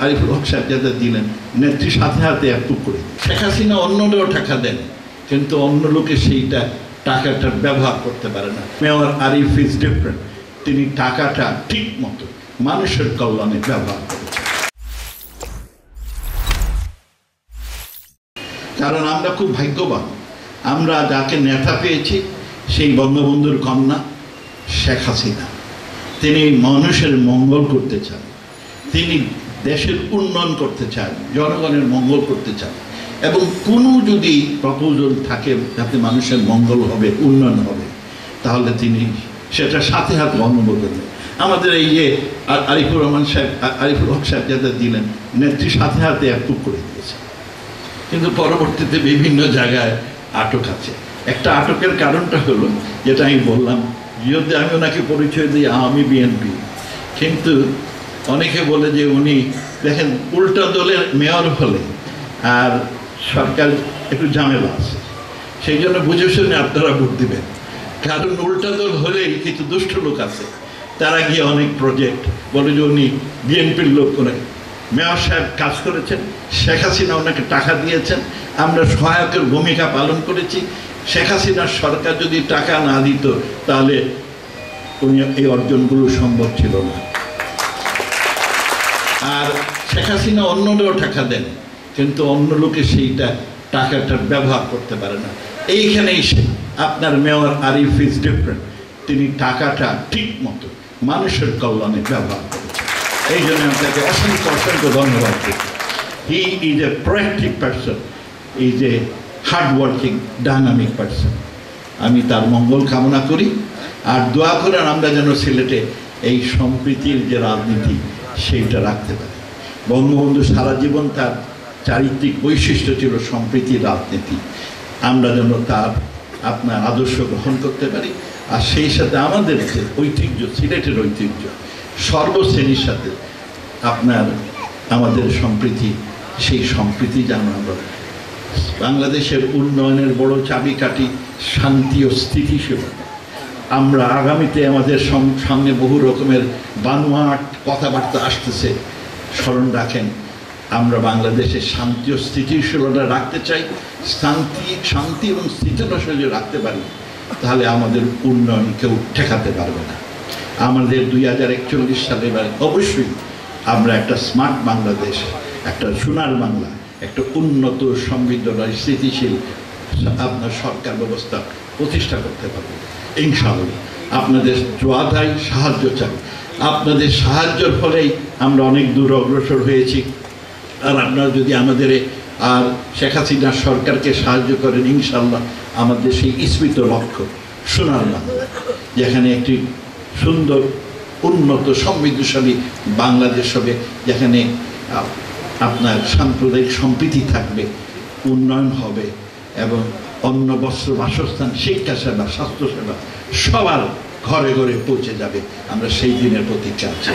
আরিফুল হক সাহেব যাদের দিলেন নেত্রী সাথে হাতে অ্যাপ্রুভ করে। শেখ হাসিনা অন্যরাও টাকা দেন, কিন্তু অন্য লোকে সেইটা টাকাটার ব্যবহার করতে পারে না। মেয়র আরিফ ইজ ডিফারেন্ট, তিনি টাকাটা ঠিক মতো মানুষের কল্যাণে ব্যবহার করেছেন। কারণ আমরা খুব ভাগ্যবান, আমরা যাকে নেতা পেয়েছি সেই বঙ্গবন্ধুর কন্যা শেখ হাসিনা। তিনি মানুষের মঙ্গল করতে চান, তিনি দেশের উন্নয়ন করতে চান, জনগণের মঙ্গল করতে চান, এবং কোনো যদি প্রপোজাল থাকে যাতে মানুষের মঙ্গল হবে, উন্নয়ন হবে, তাহলে তিনি সেটা সাথে হাতে অনুমোদন দেন। আমাদের এই যে আরিফুল হক সাহেব যাদের দিলেন নেত্রী সাথে হাতে অ্যাপ্রুভ করে দিয়েছে, কিন্তু পরবর্তীতে বিভিন্ন জায়গায় আটক আছে। একটা আটকের কারণটা হলো যেটা আমি বললাম, যদি আমি ওনাকে পরিচয় দিই আমি বিএনপি, কিন্তু অনেকে বলে যে উনি দেখেন উল্টা দলের মেয়র হলে আর সরকার একটু ঝামেলা আছে, সেই জন্য বুঝে শুনে আপনারা ভোট দিবেন। কারণ উল্টা দল হলেই কিছু দুষ্ট লোক আছে, তারা গিয়ে অনেক প্রজেক্ট বলে যে উনি বিএনপির লোক করে। মেয়র সাহেব কাজ করেছেন, শেখ হাসিনা ওনাকে টাকা দিয়েছেন, আমরা সহায়কের ভূমিকা পালন করেছি। শেখ হাসিনার সরকার যদি টাকা না দিত তাহলে উনি এই অর্জনগুলো সম্ভব ছিল না। আর শেখ হাসিনা অন্যরাও টাকা দেন, কিন্তু অন্য লোকে সেইটা টাকাটার ব্যবহার করতে পারে না। এইখানেই সে আপনার মেয়র আরিফ ইজ ডিফারেন্ট, তিনি টাকাটা ঠিক মতো মানুষের কল্যাণে ব্যবহার করেছেন। এই জন্য আপনাকে অসংখ্য ধন্যবাদ দিই। He is a proactive person, is a hard working dynamic person. আমি তার মঙ্গল কামনা করি, আর দোয়া করেন আমরা যেন সিলেটে এই সম্প্রীতির যে রাজনীতি সেইটা রাখতে পারি। বঙ্গবন্ধু সারা জীবন তার চারিত্রিক বৈশিষ্ট্য ছিল সম্প্রীতির রাজনীতি, আমরা যেন তার আপনার আদর্শ গ্রহণ করতে পারি। আর সেই সাথে আমাদের যে ঐতিহ্য, সিলেটের ঐতিহ্য, সর্বশ্রেণীর সাথে আপনার আমাদের সম্প্রীতি, সেই সম্প্রীতি যেন আমরা বাংলাদেশের উন্নয়নের বড় চাবিকাঠি শান্তি ও স্থিতিশীলতা। আমরা আগামীতে আমাদের সামনে বহু রকমের বানোয়াট কথাবার্তা আসতেছে, স্মরণ রাখেন আমরা বাংলাদেশে শান্তি ও স্থিতিশীলতা রাখতে চাই। শান্তি এবং স্থিতিশীলতা যদি রাখতে পারি তাহলে আমাদের উন্নয়ন কেউ ঠেকাতে পারবে না। আমাদের 2041 সালে অবশ্যই আমরা একটা স্মার্ট বাংলাদেশ, একটা সোনার বাংলা, একটা উন্নত সমৃদ্ধ স্থিতিশীল আপনার সরকার ব্যবস্থা প্রতিষ্ঠা করতে পারবো ইনশাআল্লাহ। আপনাদের দোয়া চাই, সাহায্য চাই। আপনাদের সাহায্যের ফলেই আমরা অনেক দূর অগ্রসর হয়েছি। আর আপনারা যদি আমাদের আর শেখ হাসিনার সরকারকে সাহায্য করেন, ইনশাআল্লাহ আমাদের সেই স্মৃত লক্ষ্য সোনার বাংলা, যেখানে একটি সুন্দর উন্নত সমৃদ্ধশালী বাংলাদেশ হবে, যেখানে আপনার সাম্প্রদায়িক সম্প্রীতি থাকবে, উন্নয়ন হবে, এবং অন্ন বস্ত্র বাসস্থান শিক্ষা সেবা স্বাস্থ্যসেবা সবার ঘরে ঘরে পৌঁছে যাবে। আমরা সেই দিনের প্রতীক্ষা আছি।